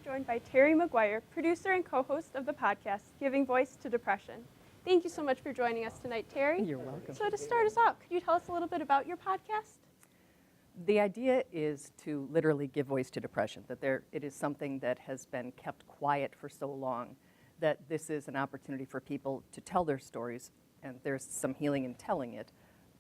I'm joined by Terry McGuire, producer and co-host of the podcast, Giving Voice to Depression. Thank you so much for joining us tonight, Terry. You're welcome. So to start us out, could you tell us a little bit about your podcast? The idea is to literally give voice to depression, that it is something that has been kept quiet for so long, that this is an opportunity for people to tell their stories, and there's some healing in telling it,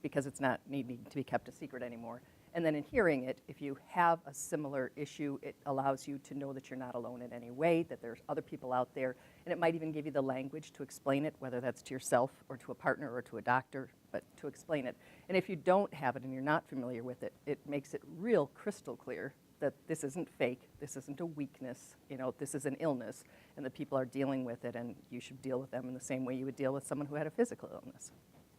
because it's not needing to be kept a secret anymore. And then in hearing it, if you have a similar issue, it allows you to know that you're not alone in any way, that there's other people out there, and it might even give you the language to explain it, whether that's to yourself or to a partner or to a doctor, but to explain it. And if you don't have it and you're not familiar with it, it makes it real crystal clear that this isn't fake, this isn't a weakness, this is an illness, and that people are dealing with it, and you should deal with them in the same way you would deal with someone who had a physical illness.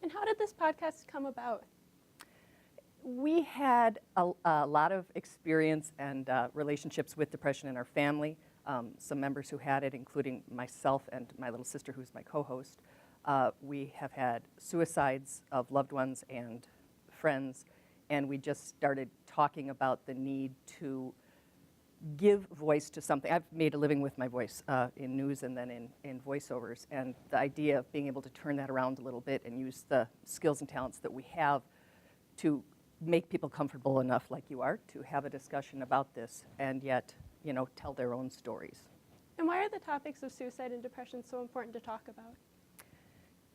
And how did this podcast come about? We had a lot of experience and relationships with depression in our family. Some members who had it, including myself and my little sister, who's my co-host. We have had suicides of loved ones and friends, and we just started talking about the need to give voice to something. I've made a living with my voice in news and then in voiceovers, and the idea of being able to turn that around a little bit and use the skills and talents that we have to make people comfortable enough, like you are, to have a discussion about this and yet, tell their own stories. And why are the topics of suicide and depression so important to talk about?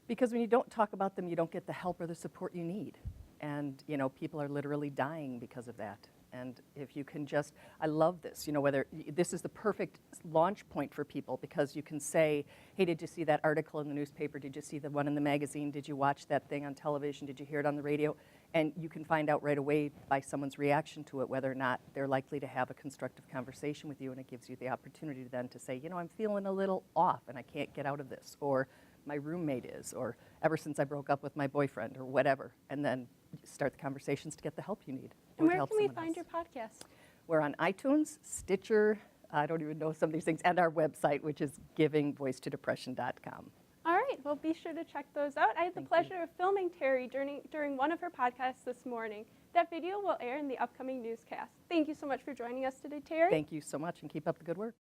Because when you don't talk about them, you don't get the help or the support you need. And, people are literally dying because of that. And if you can just, I love this, whether this is the perfect launch point for people, because you can say, hey, did you see that article in the newspaper? Did you see the one in the magazine? Did you watch that thing on television? Did you hear it on the radio? And you can find out right away by someone's reaction to it whether or not they're likely to have a constructive conversation with you, and it gives you the opportunity then to say, I'm feeling a little off and I can't get out of this, or my roommate is, or ever since I broke up with my boyfriend, or whatever, and then start the conversations to get the help you need. And where can we find your podcast? We're on iTunes, Stitcher, I don't even know some of these things, and our website, which is givingvoicetodepression.com. All right, well, be sure to check those out. I had the pleasure of filming Terry during one of her podcasts this morning. That video will air in the upcoming newscast. Thank you so much for joining us today, Terry. Thank you so much, and keep up the good work.